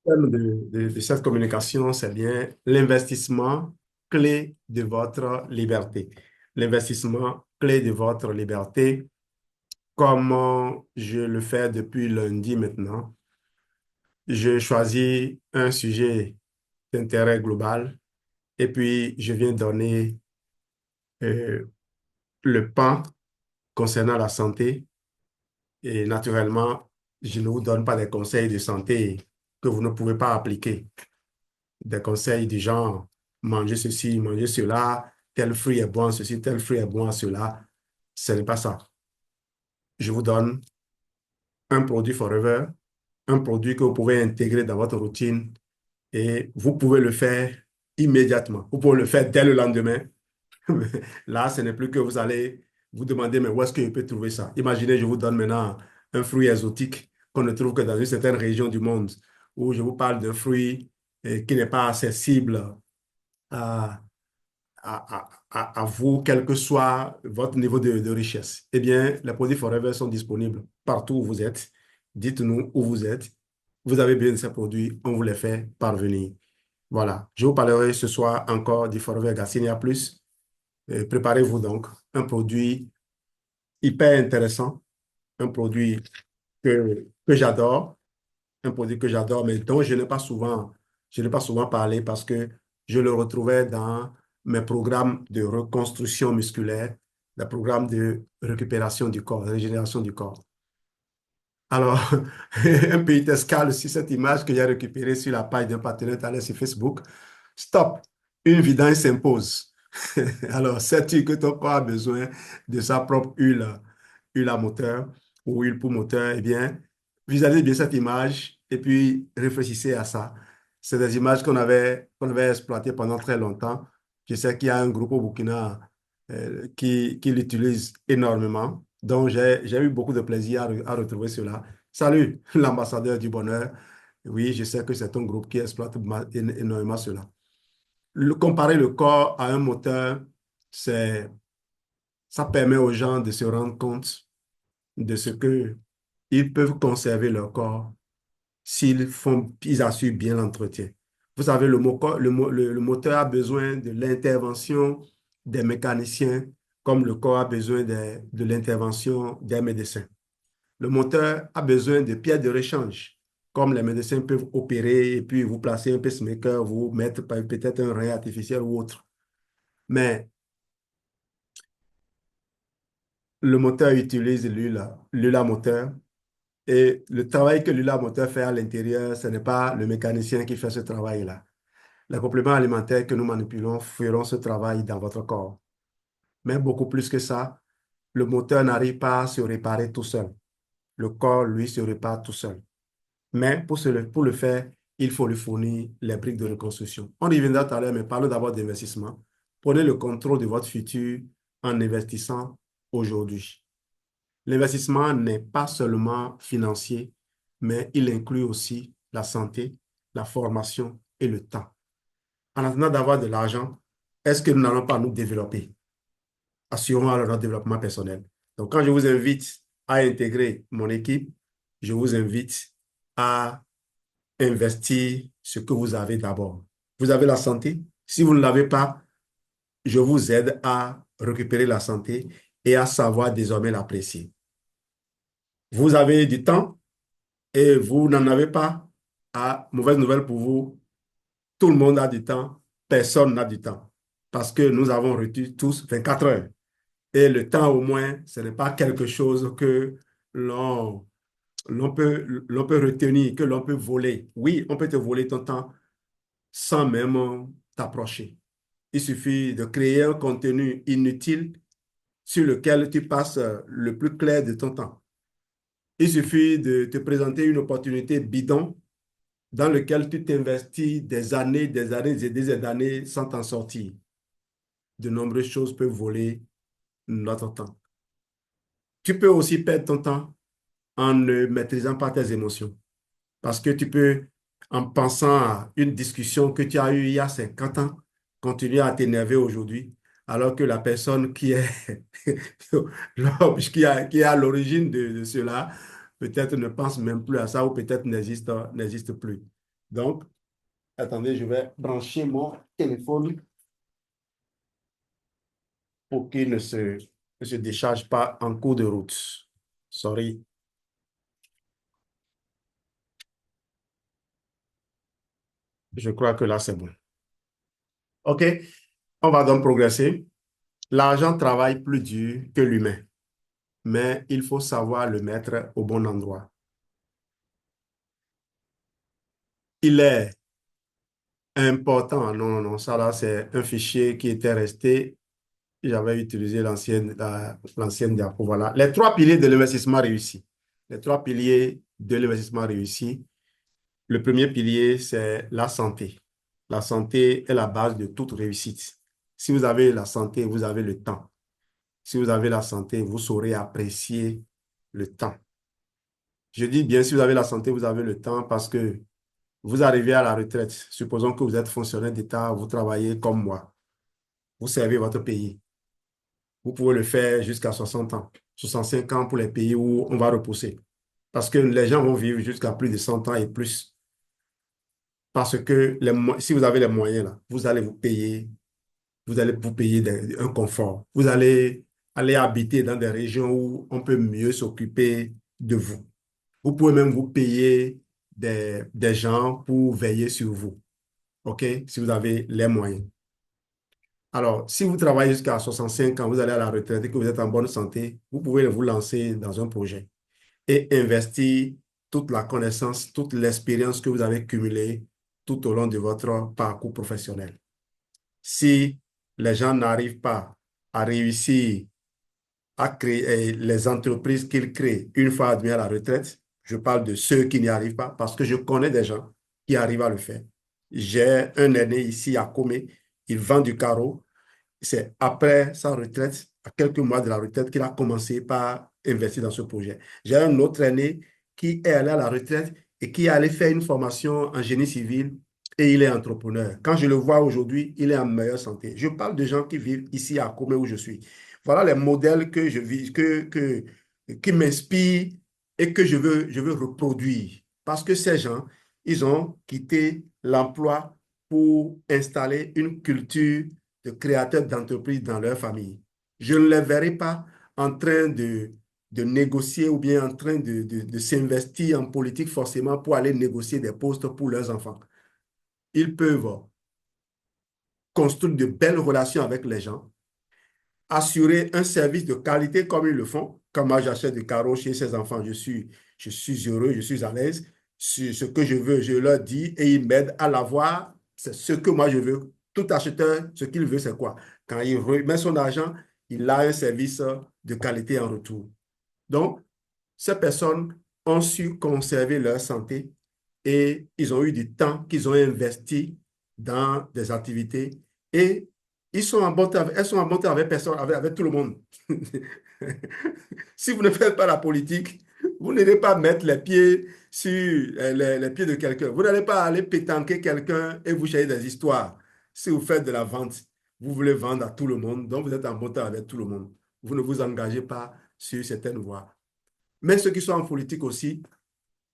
thème de cette communication, c'est bien l'investissement clé de votre liberté. L'investissement clé de votre liberté, comme je le fais depuis lundi maintenant, je choisis un sujet d'intérêt global et puis je viens donner euh, le pan concernant la santé. Et naturellement, je ne vous donne pas des conseils de santé que vous ne pouvez pas appliquer. Des conseils du genre, manger ceci, manger cela, tel fruit est bon à ceci, tel fruit est bon à cela. Ce n'est pas ça. Je vous donne un produit Forever, un produit que vous pouvez intégrer dans votre routine et vous pouvez le faire immédiatement. Vous pouvez le faire dès le lendemain. Là, ce n'est plus que vous allez vous demander, mais où est-ce que je peux trouver ça? Imaginez, je vous donne maintenant un fruit exotique qu'on ne trouve que dans une certaine région du monde, ou je vous parle d'un fruit qui n'est pas accessible à, à vous, quel que soit votre niveau de richesse. Eh bien, les produits Forever sont disponibles partout où vous êtes. Dites-nous où vous êtes. Vous avez besoin de ces produits, on vous les fait parvenir. Voilà, je vous parlerai ce soir encore du Forever Garcinia Plus. Préparez-vous donc un produit hyper intéressant, un produit que j'adore, un produit que j'adore, mais dont je n'ai pas souvent parlé parce que je le retrouvais dans mes programmes de reconstruction musculaire, des programmes de récupération du corps, de régénération du corps. Alors, un petit escale sur cette image que j'ai récupérée sur la page d'un partenaire tout à l'heure sur Facebook. Stop, une vidange s'impose. Alors, sais-tu que ton corps a besoin de sa propre huile à moteur ou huile pour moteur? Eh bien, visualisez bien cette image et puis réfléchissez à ça. C'est des images qu'on avait exploitées pendant très longtemps. Je sais qu'il y a un groupe au Burkina qui l'utilise énormément. Donc, j'ai eu beaucoup de plaisir à retrouver cela. Salut, l'ambassadeur du bonheur. Oui, je sais que c'est un groupe qui exploite énormément cela. Comparer le corps à un moteur, c'est, ça permet aux gens de se rendre compte de ce que ils peuvent conserver leur corps ils assurent bien l'entretien. Vous savez, le moteur a besoin de l'intervention des mécaniciens, comme le corps a besoin de l'intervention des médecins. Le moteur a besoin de pièces de rechange, comme les médecins peuvent opérer et puis vous placer un pacemaker, vous mettre peut-être un rein artificiel ou autre. Mais le moteur utilise l'huile à moteur. Et le travail que l'huile à moteur fait à l'intérieur, ce n'est pas le mécanicien qui fait ce travail-là. Les compléments alimentaires que nous manipulons feront ce travail dans votre corps. Mais beaucoup plus que ça, le moteur n'arrive pas à se réparer tout seul. Le corps, lui, se répare tout seul. Mais pour le faire, il faut lui fournir les briques de reconstruction. On y reviendra tout à l'heure, mais parlons d'abord d'investissement. Prenez le contrôle de votre futur en investissant aujourd'hui. L'investissement n'est pas seulement financier, mais il inclut aussi la santé, la formation et le temps. En attendant d'avoir de l'argent, est-ce que nous n'allons pas nous développer? Assurons alors notre développement personnel. Donc, quand je vous invite à intégrer mon équipe, je vous invite à investir ce que vous avez d'abord. Vous avez la santé. Si vous ne l'avez pas, je vous aide à récupérer la santé et à savoir désormais l'apprécier. Vous avez du temps et vous n'en avez pas. Ah, mauvaise nouvelle pour vous, tout le monde a du temps, personne n'a du temps. Parce que nous avons reçu tous 24 heures. Et le temps, au moins, ce n'est pas quelque chose que l'on l'on peut retenir, que l'on peut voler. Oui, on peut te voler ton temps sans même t'approcher. Il suffit de créer un contenu inutile sur lequel tu passes le plus clair de ton temps. Il suffit de te présenter une opportunité bidon dans lequel tu t'investis des années et des années sans t'en sortir. De nombreuses choses peuvent voler notre temps. Tu peux aussi perdre ton temps en ne maîtrisant pas tes émotions. Parce que tu peux, en pensant à une discussion que tu as eue il y a 50 ans, continuer à t'énerver aujourd'hui, alors que la personne qui est, qui est à l'origine de cela, peut-être ne pense même plus à ça ou peut-être n'existe plus. Donc, attendez, je vais brancher mon téléphone pour qu'il ne se décharge pas en cours de route. Sorry. Je crois que là, c'est bon. OK, on va donc progresser. L'argent travaille plus dur que l'humain, mais il faut savoir le mettre au bon endroit. Il est important. Non, non, non, ça là, c'est un fichier qui était resté. J'avais utilisé l'ancienne diapo. Voilà. Les trois piliers de l'investissement réussi. Les trois piliers de l'investissement réussi. Le premier pilier, c'est la santé. La santé est la base de toute réussite. Si vous avez la santé, vous avez le temps. Si vous avez la santé, vous saurez apprécier le temps. Je dis bien, si vous avez la santé, vous avez le temps parce que vous arrivez à la retraite. Supposons que vous êtes fonctionnaire d'État, vous travaillez comme moi. Vous servez votre pays. Vous pouvez le faire jusqu'à 60 ans, 65 ans pour les pays où on va repousser. Parce que les gens vont vivre jusqu'à plus de 100 ans et plus. Parce que si vous avez les moyens, là, vous allez vous payer un confort. Vous allez aller habiter dans des régions où on peut mieux s'occuper de vous. Vous pouvez même vous payer des gens pour veiller sur vous. OK? Si vous avez les moyens. Alors, si vous travaillez jusqu'à 65 ans, vous allez à la retraite et que vous êtes en bonne santé, vous pouvez vous lancer dans un projet et investir toute la connaissance, toute l'expérience que vous avez cumulée tout au long de votre parcours professionnel. Si les gens n'arrivent pas à réussir à créer les entreprises qu'ils créent une fois admis à la retraite, je parle de ceux qui n'y arrivent pas parce que je connais des gens qui arrivent à le faire. J'ai un aîné ici à Comé, il vend du carreau. C'est après sa retraite, à quelques mois de la retraite, qu'il a commencé par investir dans ce projet. J'ai un autre aîné qui est allé à la retraite et qui est allé faire une formation en génie civil et il est entrepreneur. Quand je le vois aujourd'hui, il est en meilleure santé. Je parle de gens qui vivent ici à Comé où je suis. Voilà les modèles que je vis, qui m'inspirent et que je veux reproduire. Parce que ces gens, ils ont quitté l'emploi pour installer une culture de créateurs d'entreprises dans leur famille. Je ne les verrai pas en train de négocier ou bien en train de s'investir en politique forcément pour aller négocier des postes pour leurs enfants. Ils peuvent construire de belles relations avec les gens, assurer un service de qualité comme ils le font. Quand moi j'achète du carreau chez ces enfants, je suis heureux, je suis à l'aise. Ce que je veux, je leur dis et ils m'aident à l'avoir. C'est ce que moi je veux. Tout acheteur, ce qu'il veut, c'est quoi? Quand il remet son argent, il a un service de qualité en retour. Donc, ces personnes ont su conserver leur santé et ils ont eu du temps qu'ils ont investi dans des activités et elles sont en bon terme avec personne, avec tout le monde. Si vous ne faites pas la politique, vous n'allez pas mettre les pieds sur les pieds de quelqu'un. Vous n'allez pas aller pétanquer quelqu'un et vous chercher des histoires. Si vous faites de la vente, vous voulez vendre à tout le monde, donc vous êtes en bon terme avec tout le monde. Vous ne vous engagez pas sur certaines voies. Mais ceux qui sont en politique aussi,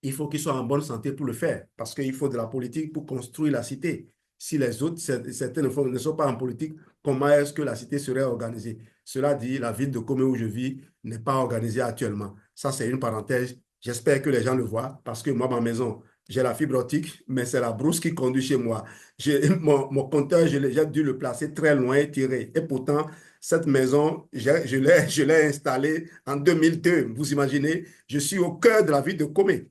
il faut qu'ils soient en bonne santé pour le faire, parce qu'il faut de la politique pour construire la cité. Si les autres, certaines ne sont pas en politique, comment est-ce que la cité serait organisée? Cela dit, la ville de Comé où je vis n'est pas organisée actuellement. Ça, c'est une parenthèse. J'espère que les gens le voient, parce que moi, ma maison, j'ai la fibre optique, mais c'est la brousse qui conduit chez moi. Mon compteur, j'ai dû le placer très loin et tirer. Et pourtant, cette maison, je l'ai installée en 2002. Vous imaginez, je suis au cœur de la ville de Comé.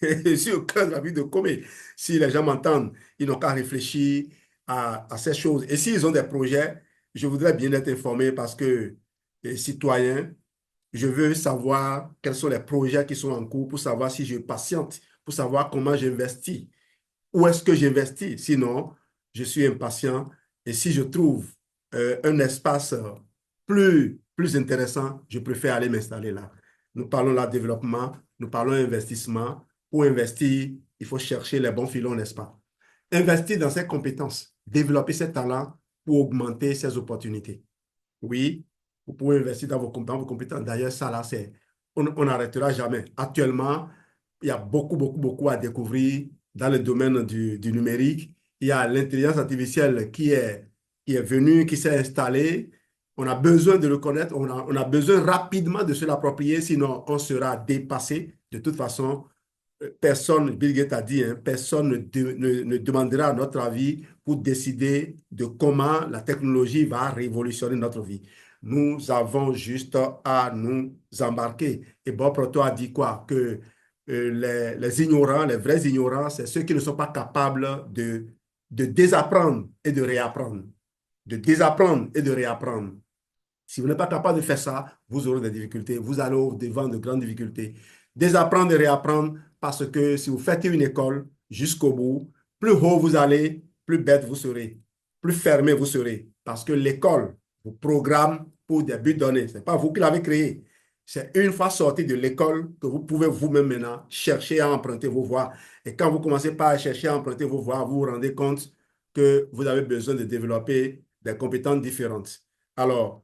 Je suis au cœur de la ville de Comé. Si les gens m'entendent, ils n'ont qu'à réfléchir à ces choses. Et s'ils ont des projets, je voudrais bien être informé parce que, les citoyens, je veux savoir quels sont les projets qui sont en cours pour savoir si je patiente, pour savoir comment j'investis, où est-ce que j'investis. Sinon, je suis impatient et si je trouve un espace plus intéressant, je préfère aller m'installer là. Nous parlons là développement, nous parlons investissement. Pour investir, il faut chercher les bons filons, n'est-ce pas? Investir dans ses compétences, développer ses talents pour augmenter ses opportunités. Oui, vous pouvez investir dans vos compétences. D'ailleurs, ça là, on n'arrêtera jamais. Actuellement, il y a beaucoup à découvrir dans le domaine du numérique. Il y a l'intelligence artificielle qui est venue, qui s'est installée. On a besoin de le connaître, on a besoin rapidement de se l'approprier, sinon on sera dépassé. De toute façon, personne, Bill Gates a dit, hein, personne ne demandera notre avis pour décider de comment la technologie va révolutionner notre vie. Nous avons juste à nous embarquer. Et Bob Proto a dit quoi? Que les ignorants, les vrais ignorants, c'est ceux qui ne sont pas capables de désapprendre et de réapprendre. De désapprendre et de réapprendre. Si vous n'êtes pas capable de faire ça, vous aurez des difficultés. Vous allez au-devant de grandes difficultés. Désapprendre et réapprendre parce que si vous faites une école jusqu'au bout, plus haut vous allez, plus bête vous serez, plus fermé vous serez. Parce que l'école vous programme pour des buts donnés. Ce n'est pas vous qui l'avez créé. C'est une fois sorti de l'école que vous pouvez vous-même maintenant chercher à emprunter vos voies. Et quand vous commencez par chercher à emprunter vos voies, vous vous rendez compte que vous avez besoin de développer des compétences différentes. Alors,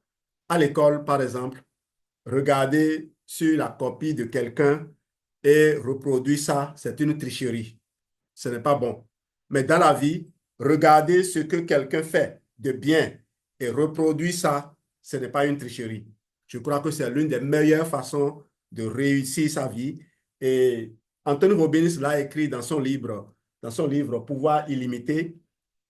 à l'école, par exemple, regarder sur la copie de quelqu'un et reproduire ça, c'est une tricherie. Ce n'est pas bon. Mais dans la vie, regarder ce que quelqu'un fait de bien et reproduire ça, ce n'est pas une tricherie. Je crois que c'est l'une des meilleures façons de réussir sa vie. Et Anthony Robbins l'a écrit dans son livre Pouvoir illimité.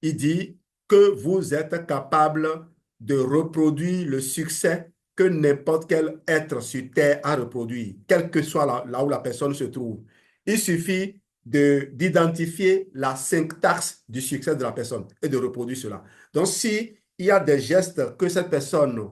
Il dit que vous êtes capable de reproduire le succès que n'importe quel être sur Terre a reproduit, quelle que soit là où la personne se trouve. Il suffit d'identifier la syntaxe du succès de la personne et de reproduire cela. Donc, si il y a des gestes que cette personne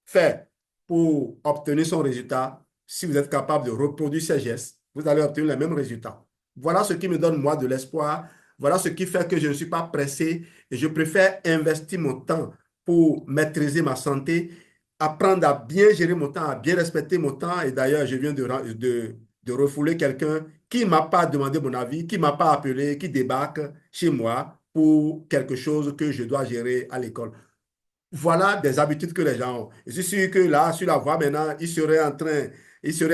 fait pour obtenir son résultat, si vous êtes capable de reproduire ces gestes, vous allez obtenir les mêmes résultats. Voilà ce qui me donne, moi, de l'espoir. Voilà ce qui fait que je ne suis pas pressé et je préfère investir mon temps pour maîtriser ma santé, apprendre à bien gérer mon temps, à bien respecter mon temps. Et d'ailleurs, je viens de refouler quelqu'un qui ne m'a pas demandé mon avis, qui ne m'a pas appelé, qui débarque chez moi pour quelque chose que je dois gérer à l'école. Voilà des habitudes que les gens ont. Je suis sûr que là, sur la voie maintenant, il serait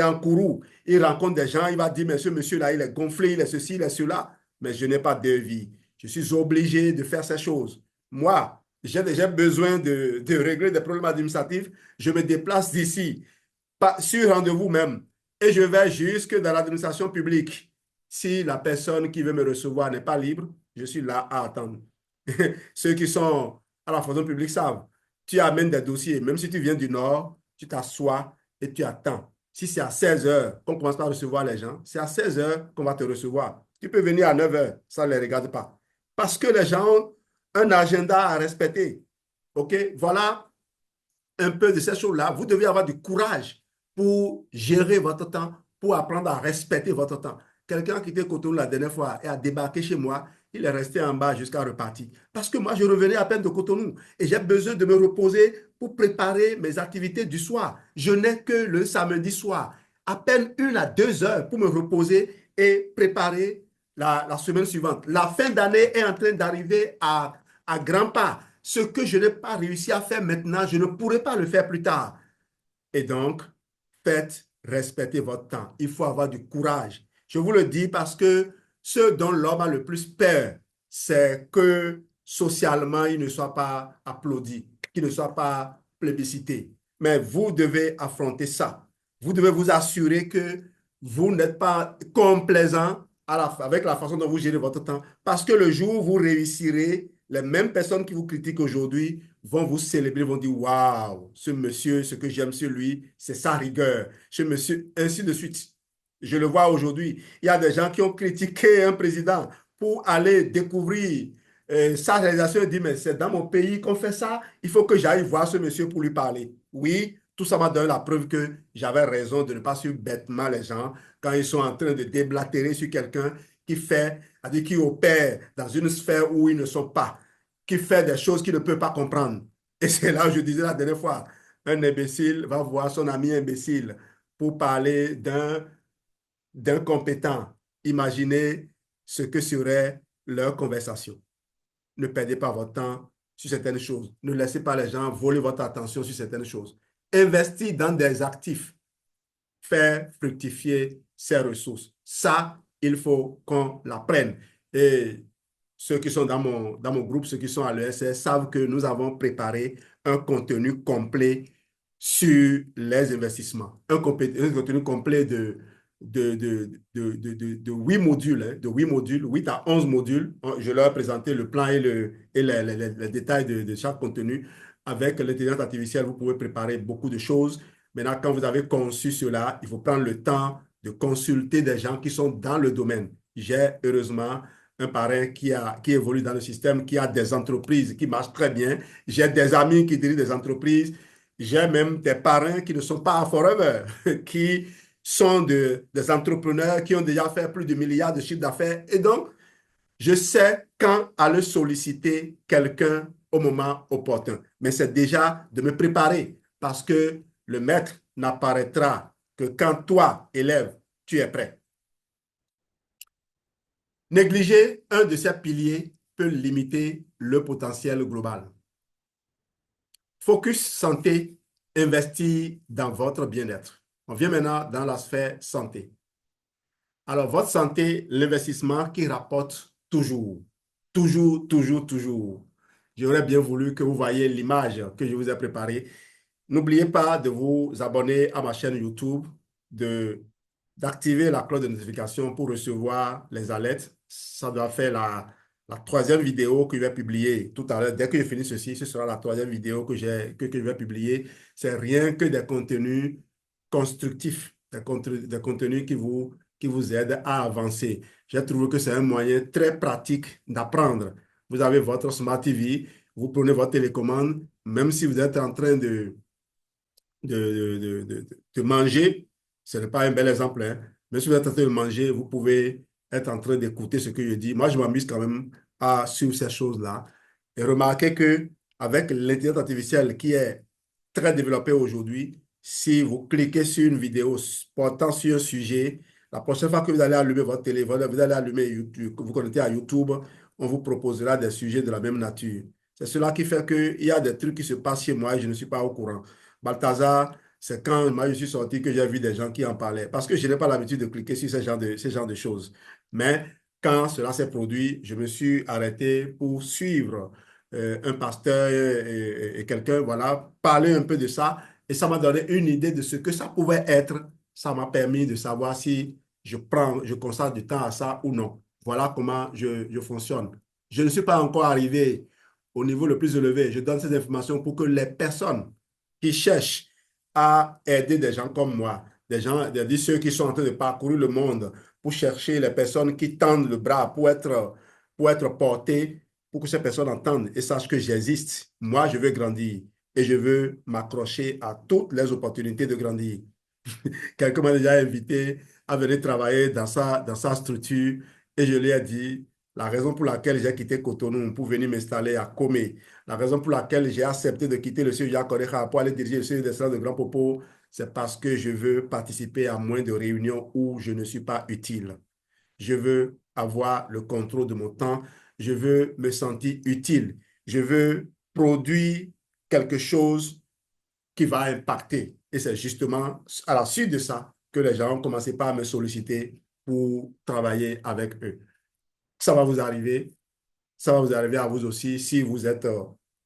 en courroux. Il rencontre des gens, il va dire, monsieur là, il est gonflé, il est ceci, il est cela. Mais je n'ai pas de vie. Je suis obligé de faire ces choses. Moi, j'ai déjà besoin de régler des problèmes administratifs. Je me déplace d'ici, pas sur rendez-vous même, et je vais jusque dans l'administration publique. Si la personne qui veut me recevoir n'est pas libre, je suis là à attendre. Ceux qui sont à la fonction publique savent. Tu amènes des dossiers, même si tu viens du Nord, tu t'assois et tu attends. Si c'est à 16 heures qu'on commence à recevoir les gens, c'est à 16 heures qu'on va te recevoir. Tu peux venir à 9 heures, ça ne les regarde pas. Parce que les gens ont un agenda à respecter. OK? Voilà un peu de ces choses-là. Vous devez avoir du courage pour gérer votre temps, pour apprendre à respecter votre temps. Quelqu'un qui était Cotonou la dernière fois et a débarqué chez moi, il est resté en bas jusqu'à repartir. Parce que moi, je revenais à peine de Cotonou et j'ai besoin de me reposer pour préparer mes activités du soir. Je n'ai que le samedi soir, à peine 1 à 2 heures pour me reposer et préparer la semaine suivante. La fin d'année est en train d'arriver à grands pas. Ce que je n'ai pas réussi à faire maintenant, je ne pourrai pas le faire plus tard. Et donc, faites respecter votre temps. Il faut avoir du courage. Je vous le dis parce que ce dont l'homme a le plus peur, c'est que socialement, il ne soit pas applaudi, qu'il ne soit pas plébiscité. Mais vous devez affronter ça. Vous devez vous assurer que vous n'êtes pas complaisant avec la façon dont vous gérez votre temps. Parce que le jour où vous réussirez, les mêmes personnes qui vous critiquent aujourd'hui vont vous célébrer, vont dire, waouh, ce monsieur, ce que j'aime sur lui, c'est sa rigueur. Ce monsieur, ainsi de suite. Je le vois aujourd'hui. Il y a des gens qui ont critiqué un président pour aller découvrir sa réalisation et dire, mais c'est dans mon pays qu'on fait ça, il faut que j'aille voir ce monsieur pour lui parler. Oui, tout ça m'a donné la preuve que j'avais raison de ne pas suivre bêtement les gens quand ils sont en train de déblatérer sur quelqu'un qui fait, c'est-à-dire qui opère dans une sphère où ils ne sont pas, qui fait des choses qu'il ne peut pas comprendre. Et c'est là où je disais la dernière fois, un imbécile va voir son ami imbécile pour parler d'un compétent. Imaginez ce que serait leur conversation. Ne perdez pas votre temps sur certaines choses. Ne laissez pas les gens voler votre attention sur certaines choses. Investir dans des actifs, faire fructifier ses ressources. Ça, il faut qu'on l'apprenne. Et ceux qui sont dans mon groupe, ceux qui sont à l'ESS, savent que nous avons préparé un contenu complet sur les investissements. Un contenu complet de 8 modules, hein, de 8 modules, 8 à 11 modules. Je leur ai présenté le plan et les détails de chaque contenu. Avec l'intelligence artificielle, vous pouvez préparer beaucoup de choses. Maintenant, quand vous avez conçu cela, il faut prendre le temps de consulter des gens qui sont dans le domaine. J'ai heureusement un parrain qui évolue dans le système, qui a des entreprises qui marchent très bien. J'ai des amis qui dirigent des entreprises. J'ai même des parrains qui ne sont pas à Forever, qui sont des entrepreneurs qui ont déjà fait plus de milliards de chiffres d'affaires. Et donc, je sais quand aller solliciter quelqu'un au moment opportun. Mais c'est déjà de me préparer parce que le maître n'apparaîtra que quand toi, élève, tu es prêt. Négliger un de ces piliers peut limiter le potentiel global. Focus santé, investir dans votre bien-être. On vient maintenant dans la sphère santé. Alors, votre santé, l'investissement qui rapporte toujours, toujours, toujours, toujours. J'aurais bien voulu que vous voyez l'image que je vous ai préparée. N'oubliez pas de vous abonner à ma chaîne YouTube, d'activer la cloche de notification pour recevoir les alertes. Ça doit faire la troisième vidéo que je vais publier tout à l'heure. Dès que je finis ceci, ce sera la troisième vidéo que je vais publier. C'est rien que des contenus constructifs, des contenus qui vous aident à avancer. J'ai trouvé que c'est un moyen très pratique d'apprendre. Vous avez votre Smart TV, vous prenez votre télécommande, même si vous êtes en train de manger, ce n'est pas un bel exemple, hein. Mais si vous êtes en train de manger, vous pouvez être en train d'écouter ce que je dis. Moi, je m'amuse quand même à suivre ces choses-là. Et remarquez que avec l'intelligence artificielle qui est très développée aujourd'hui, si vous cliquez sur une vidéo portant sur un sujet, la prochaine fois que vous allez allumer votre téléphone, vous allez allumer YouTube, vous connectez à YouTube, on vous proposera des sujets de la même nature. C'est cela qui fait qu'il y a des trucs qui se passent chez moi et je ne suis pas au courant. Balthazar, c'est quand moi je suis sorti que j'ai vu des gens qui en parlaient. Parce que je n'ai pas l'habitude de cliquer sur ce genre de choses. Mais quand cela s'est produit, je me suis arrêté pour suivre un pasteur et quelqu'un, voilà, parler un peu de ça. Et ça m'a donné une idée de ce que ça pouvait être. Ça m'a permis de savoir si je consacre du temps à ça ou non. Voilà comment je fonctionne. Je ne suis pas encore arrivé au niveau le plus élevé. Je donne ces informations pour que les personnes qui cherchent à aider des gens comme moi, des gens, ceux qui sont en train de parcourir le monde pour chercher les personnes qui tendent le bras pour être portées, pour que ces personnes entendent et sachent que j'existe. Moi, je veux grandir et je veux m'accrocher à toutes les opportunités de grandir. Quelqu'un m'a déjà invité à venir travailler dans sa structure et je lui ai dit la raison pour laquelle j'ai quitté Cotonou pour venir m'installer à Comé, la raison pour laquelle j'ai accepté de quitter le CEJ à Kodekha pour aller diriger le CEJ de Grand Popo, c'est parce que je veux participer à moins de réunions où je ne suis pas utile. Je veux avoir le contrôle de mon temps. Je veux me sentir utile. Je veux produire quelque chose qui va impacter. Et c'est justement à la suite de ça que les gens ont commencé par me solliciter pour travailler avec eux. Ça va vous arriver. Ça va vous arriver à vous aussi si vous êtes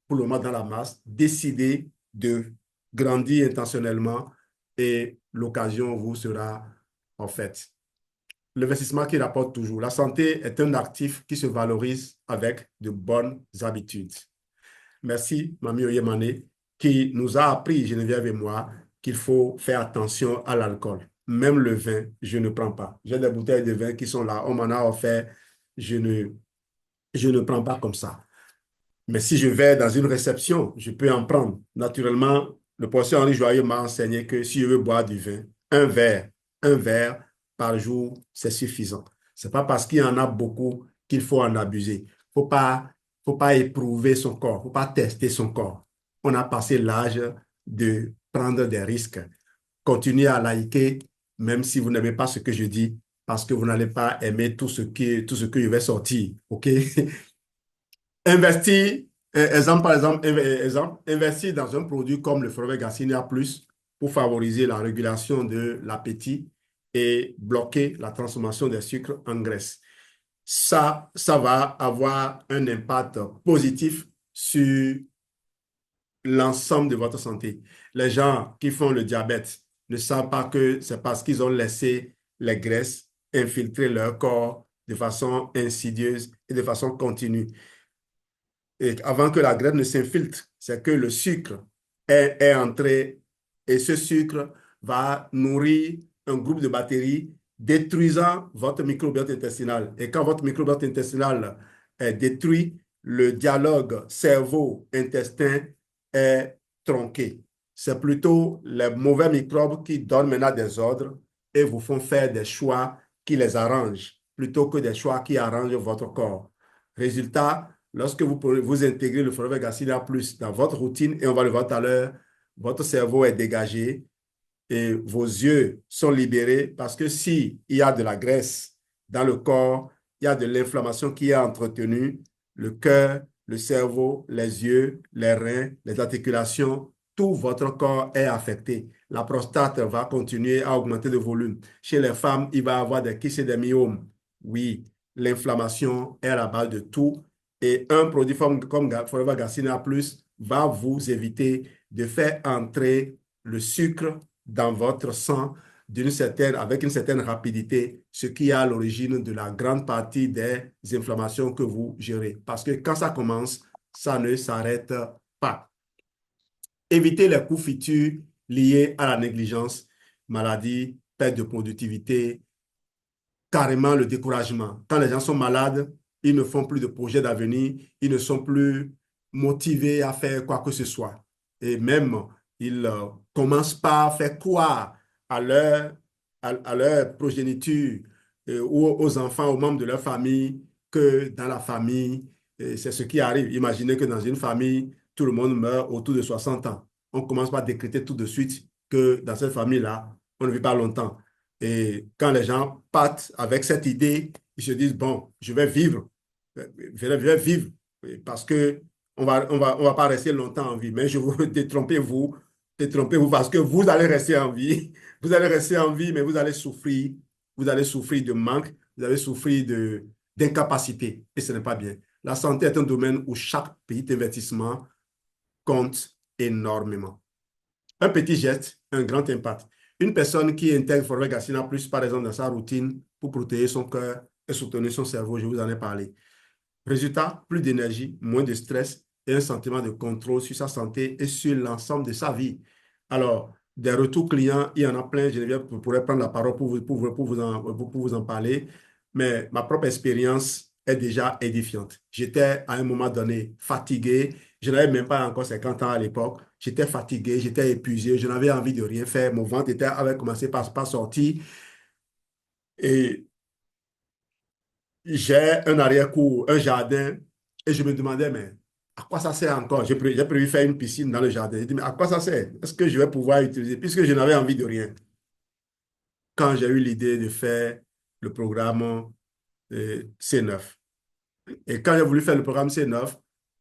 pour le moment dans la masse. Décidez de grandir intentionnellement et l'occasion vous sera en fait. L'investissement qui rapporte toujours. La santé est un actif qui se valorise avec de bonnes habitudes. Merci, Mamie Oyemane, qui nous a appris, Geneviève et moi, qu'il faut faire attention à l'alcool. Même le vin, je ne prends pas. J'ai des bouteilles de vin qui sont là, on m'en a offert, je ne prends pas comme ça. Mais si je vais dans une réception, je peux en prendre. Naturellement, le professeur Henri Joyeux m'a enseigné que si je veux boire du vin, un verre par jour, c'est suffisant. Ce n'est pas parce qu'il y en a beaucoup qu'il faut en abuser. Faut pas éprouver son corps, faut pas tester son corps. On a passé l'âge de prendre des risques. Continuez à liker, même si vous n'aimez pas ce que je dis, parce que vous n'allez pas aimer tout ce que je vais sortir. OK? Investir, exemple, investir dans un produit comme le Forever Garcinia Plus pour favoriser la régulation de l'appétit et bloquer la transformation des sucres en graisse. Ça va avoir un impact positif sur l'ensemble de votre santé. Les gens qui font le diabète ne savent pas que c'est parce qu'ils ont laissé les graisses infiltrer leur corps de façon insidieuse et de façon continue. Et avant que la graisse ne s'infiltre, c'est que le sucre est entré et ce sucre va nourrir un groupe de bactéries détruisant votre microbiote intestinal. Et quand votre microbiote intestinal est détruit, le dialogue cerveau-intestin est tronqué. C'est plutôt les mauvais microbes qui donnent maintenant des ordres et vous font faire des choix qui les arrangent plutôt que des choix qui arrangent votre corps. Résultat, lorsque vous intégrez le Forvega plus dans votre routine, et on va le voir tout à l'heure, votre cerveau est dégagé et vos yeux sont libérés parce que s'il y a de la graisse dans le corps, il y a de l'inflammation qui est entretenue, le cœur, le cerveau, les yeux, les reins, les articulations, tout votre corps est affecté. La prostate va continuer à augmenter de volume. Chez les femmes, il va y avoir des kystes et des myomes. Oui, l'inflammation est à la base de tout. Et un produit comme Forever Glycina Plus va vous éviter de faire entrer le sucre dans votre sang avec une certaine rapidité, ce qui est à l'origine de la grande partie des inflammations que vous gérez. Parce que quand ça commence, ça ne s'arrête pas. Évitez les coûts futurs liés à la négligence, maladie, perte de productivité, carrément le découragement. Quand les gens sont malades, ils ne font plus de projets d'avenir, ils ne sont plus motivés à faire quoi que ce soit. Et même, ils commencent par faire croire à à leur progéniture ou aux enfants, aux membres de leur famille, que dans la famille, c'est ce qui arrive. Imaginez que dans une famille, tout le monde meurt autour de 60 ans. On commence par décréter tout de suite que dans cette famille-là, on ne vit pas longtemps. Et quand les gens partent avec cette idée, ils se disent, bon, je vais vivre, je vais vivre, parce que on va pas rester longtemps en vie. Mais je vous détrompez-vous parce que vous allez rester en vie. Vous allez rester en vie, mais vous allez souffrir de manque, vous allez souffrir d'incapacité. Et ce n'est pas bien. La santé est un domaine où chaque petit investissement compte énormément. Un petit geste, un grand impact. Une personne qui intègre Forvega Plus, par exemple, dans sa routine pour protéger son cœur et soutenir son cerveau, je vous en ai parlé. Résultat, plus d'énergie, moins de stress et un sentiment de contrôle sur sa santé et sur l'ensemble de sa vie. Alors, des retours clients, il y en a plein. Geneviève pourrait prendre la parole pour vous en parler, mais ma propre expérience est déjà édifiante. J'étais à un moment donné fatigué. Je n'avais même pas encore 50 ans à l'époque. J'étais fatigué, j'étais épuisé, je n'avais envie de rien faire. Mon ventre avait commencé par sortir. Et j'ai un arrière-cour, un jardin, et je me demandais, mais à quoi ça sert encore? J'ai prévu faire une piscine dans le jardin. J'ai dit, mais à quoi ça sert? Est-ce que je vais pouvoir utiliser? Puisque je n'avais envie de rien. Quand j'ai eu l'idée de faire le programme C9. Et quand j'ai voulu faire le programme C9,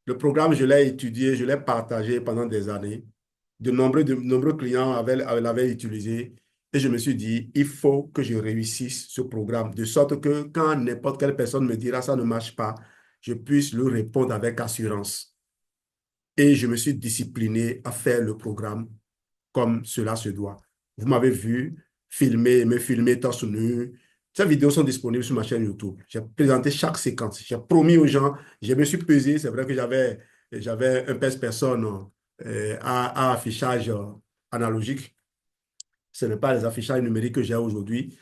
le programme, je l'ai étudié, je l'ai partagé pendant des années. De nombreux clients l'avaient utilisé. Et je me suis dit, il faut que je réussisse ce programme, de sorte que quand n'importe quelle personne me dira ça ne marche pas, je puisse lui répondre avec assurance. Et je me suis discipliné à faire le programme comme cela se doit. Vous m'avez vu me filmer torse nu. Ces vidéos sont disponibles sur ma chaîne YouTube. J'ai présenté chaque séquence. J'ai promis aux gens, je me suis pesé. C'est vrai que j'avais un pèse-personne à affichage analogique. Ce n'est pas les affichages numériques que j'ai aujourd'hui,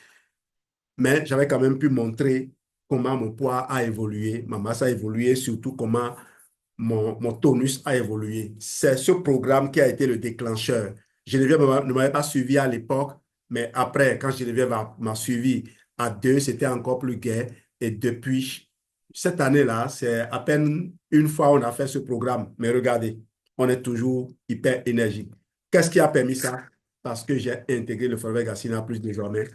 mais j'avais quand même pu montrer comment mon poids a évolué, ma masse a évolué, surtout comment mon tonus a évolué. C'est ce programme qui a été le déclencheur. Geneviève ne m'avait pas suivi à l'époque, mais après, quand Geneviève m'a suivi à deux, c'était encore plus gai. Et depuis cette année-là, c'est à peine une fois on a fait ce programme. Mais regardez, on est toujours hyper énergique. Qu'est-ce qui a permis ça? Parce que j'ai intégré le Forever Glycina Plus désormais.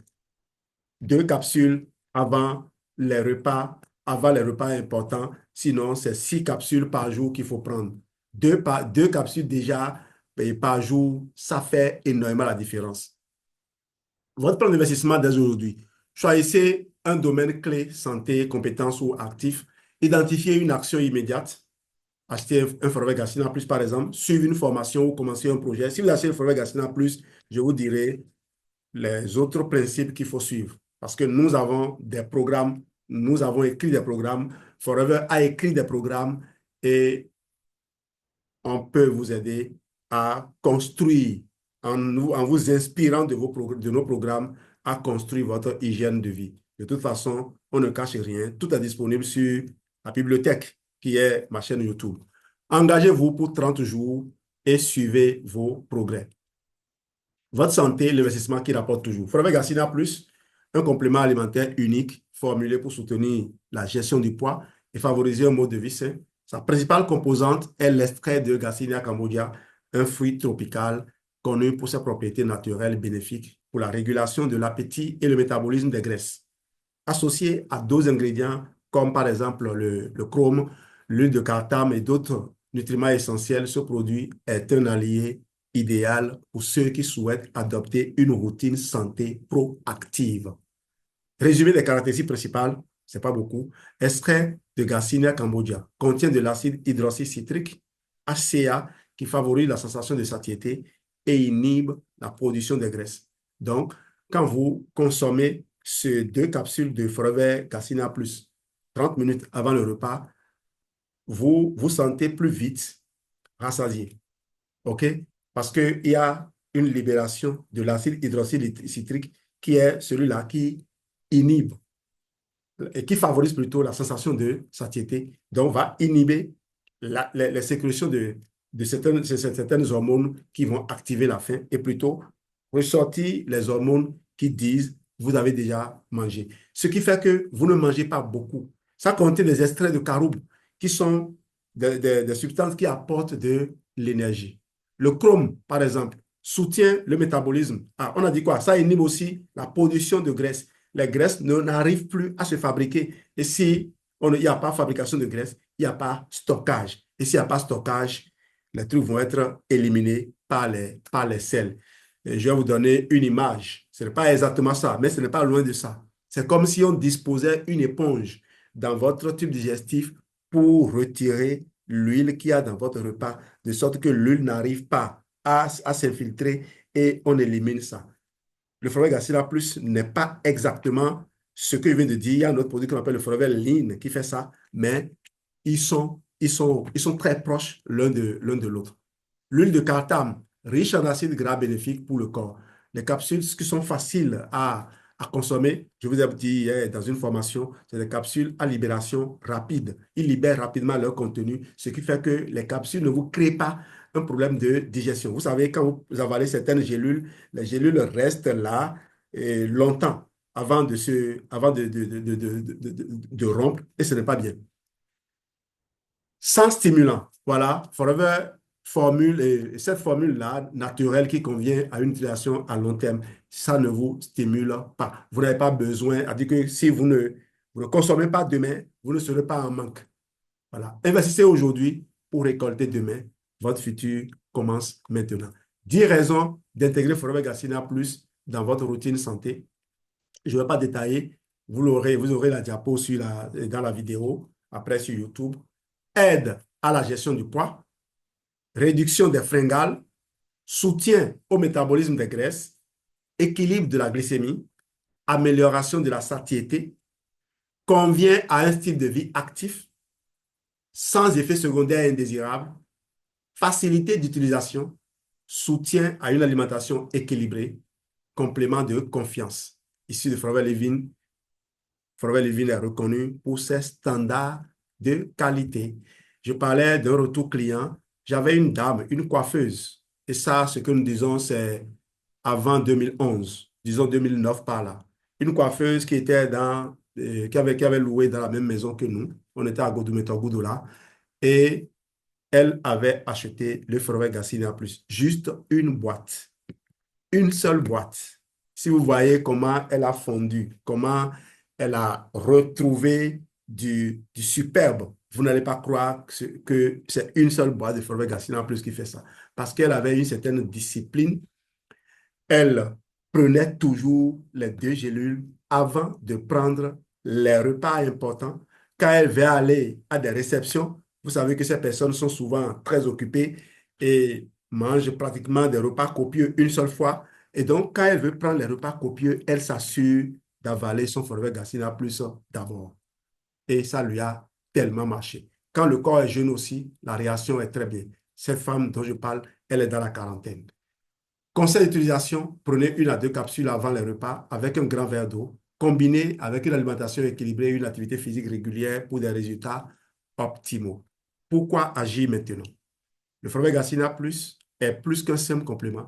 2 capsules avant les repas importants. Sinon, c'est 6 capsules par jour qu'il faut prendre. Deux capsules déjà par jour, ça fait énormément la différence. votre plan d'investissement dès aujourd'hui. Choisissez un domaine clé, santé, compétences ou actifs. Identifiez une action immédiate. Achetez un forfait Gacina Plus, par exemple. Suivez une formation ou commencez un projet. Si vous achetez le forfait Gacina Plus, je vous dirai les autres principes qu'il faut suivre. Parce que nous avons des programmes, nous avons écrit des programmes. Forever a écrit des programmes et on peut vous aider à construire, en vous inspirant de nos programmes, à construire votre hygiène de vie. De toute façon, on ne cache rien. Tout est disponible sur la bibliothèque qui est ma chaîne YouTube. Engagez-vous pour 30 jours et suivez vos progrès. Votre santé, l'investissement qui rapporte toujours. Forever Gacina Plus, un complément alimentaire unique formulé pour soutenir la gestion du poids et favoriser un mode de vie sain. Sa principale composante est l'extrait de Garcinia cambogia, un fruit tropical connu pour ses propriétés naturelles bénéfiques pour la régulation de l'appétit et le métabolisme des graisses. Associé à d'autres ingrédients comme par exemple le chrome, l'huile de cartame et d'autres nutriments essentiels, ce produit est un allié idéal pour ceux qui souhaitent adopter une routine santé proactive. Résumé des caractéristiques principales, c'est pas beaucoup. Extrait de Garcinia cambogia contient de l'acide hydroxycitrique, HCA, qui favorise la sensation de satiété et inhibe la production de graisse. Donc, quand vous consommez ces 2 capsules de Forever Garcinia Plus 30 minutes avant le repas, vous vous sentez plus vite rassasié. OK? Parce qu'il y a une libération de l'acide hydroxycitrique qui est celui-là qui inhibe et qui favorise plutôt la sensation de satiété, donc va inhiber les sécrétions de certaines hormones qui vont activer la faim et plutôt ressortir les hormones qui disent vous avez déjà mangé. Ce qui fait que vous ne mangez pas beaucoup. Ça contient des extraits de caroube qui sont des substances qui apportent de l'énergie. Le chrome, par exemple, soutient le métabolisme. Ah, on a dit quoi? Ça inhibe aussi la production de graisse. Les graisses n'arrivent plus à se fabriquer. Et si il n'y a pas fabrication de graisse, il n'y a pas stockage. Et s'il n'y a pas stockage, les trucs vont être éliminés par les selles. Et je vais vous donner une image. Ce n'est pas exactement ça, mais ce n'est pas loin de ça. C'est comme si on disposait une éponge dans votre tube digestif pour retirer l'huile qu'il y a dans votre repas, de sorte que l'huile n'arrive pas à s'infiltrer et on élimine ça. Le Forever Garcinia Plus n'est pas exactement ce que je viens de dire. Il y a un autre produit qu'on appelle le Forever Lean qui fait ça, mais ils sont très proches l'un de l'autre. L'huile de cartame, riche en acides gras bénéfiques pour le corps. Les capsules qui sont faciles à consommer, je vous ai dit dans une formation, c'est des capsules à libération rapide. Ils libèrent rapidement leur contenu, ce qui fait que les capsules ne vous créent pas un problème de digestion. Vous savez, quand vous avalez certaines gélules, les gélules restent là longtemps avant de rompre et ce n'est pas bien. Sans stimulant, voilà, Forever formule, et cette formule-là, naturelle, qui convient à une utilisation à long terme, ça ne vous stimule pas. Vous n'avez pas besoin, à dire que si vous ne consommez pas demain, vous ne serez pas en manque. Voilà. Investissez aujourd'hui pour récolter demain. Votre futur commence maintenant. 10 raisons d'intégrer Forever Garcinia Plus dans votre routine santé. Je ne vais pas détailler. Vous aurez la diapo dans la vidéo, après sur YouTube. Aide à la gestion du poids, réduction des fringales, soutien au métabolisme des graisses, équilibre de la glycémie, amélioration de la satiété, convient à un style de vie actif, sans effets secondaires indésirables, facilité d'utilisation, soutien à une alimentation équilibrée, complément de confiance. Ici de Forever Living. Forever Living est reconnu pour ses standards de qualité. Je parlais d'un retour client. J'avais une dame, une coiffeuse. Et ça, ce que nous disons, c'est avant 2011, disons 2009 par là. Une coiffeuse qui avait loué dans la même maison que nous. On était à Goudometogo et elle avait acheté le Forever Garcinia Plus. Juste une boîte. Une seule boîte. Si vous voyez comment elle a fondu, comment elle a retrouvé du superbe, vous n'allez pas croire que c'est une seule boîte de Forever Garcinia Plus qui fait ça. Parce qu'elle avait une certaine discipline. Elle prenait toujours les 2 gélules avant de prendre les repas importants. Quand elle va aller à des réceptions, vous savez que ces personnes sont souvent très occupées et mangent pratiquement des repas copieux une seule fois. Et donc, quand elle veut prendre les repas copieux, elle s'assure d'avaler son forfait Garcinia Plus d'abord. Et ça lui a tellement marché. Quand le corps est jeune aussi, la réaction est très bien. Cette femme dont je parle, elle est dans la quarantaine. Conseil d'utilisation, prenez 1 à 2 capsules avant les repas avec un grand verre d'eau, combiné avec une alimentation équilibrée et une activité physique régulière pour des résultats optimaux. Pourquoi agir maintenant? Le forfait Garcinia Plus est plus qu'un simple complément.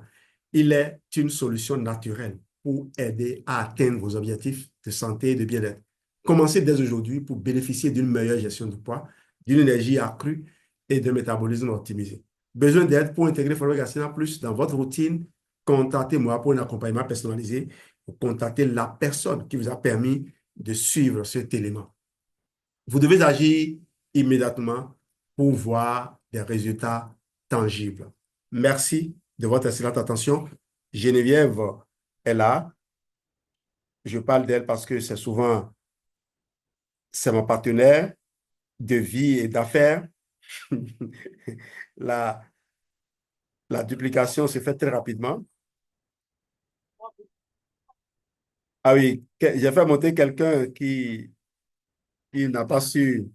Il est une solution naturelle pour aider à atteindre vos objectifs de santé et de bien-être. Commencez dès aujourd'hui pour bénéficier d'une meilleure gestion du poids, d'une énergie accrue et d'un métabolisme optimisé. Besoin d'aide pour intégrer Forfait Garcinia Plus dans votre routine? Contactez-moi pour un accompagnement personnalisé ou contactez la personne qui vous a permis de suivre cet élément. Vous devez agir immédiatement pour voir des résultats tangibles. Merci de votre excellente attention. Geneviève est là. Je parle d'elle parce que c'est mon partenaire de vie et d'affaires. La, la duplication se fait très rapidement. Ah oui, j'ai fait monter quelqu'un qui n'a pas su.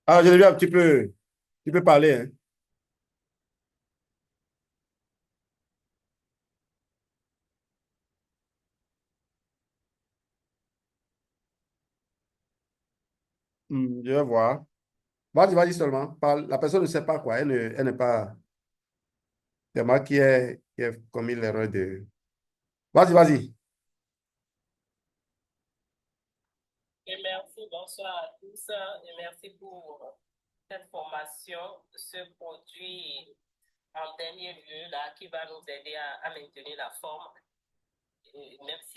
Ah, Geneviève, tu peux parler, hein? Je vais voir. Vas-y, vas-y seulement. Parle. La personne ne sait pas quoi. Elle n'est pas. C'est moi qui ai commis l'erreur de. Vas-y, vas-y. Et merci, bonsoir à tous et merci pour cette formation, ce produit en dernier lieu là qui va nous aider à maintenir la forme. Et merci.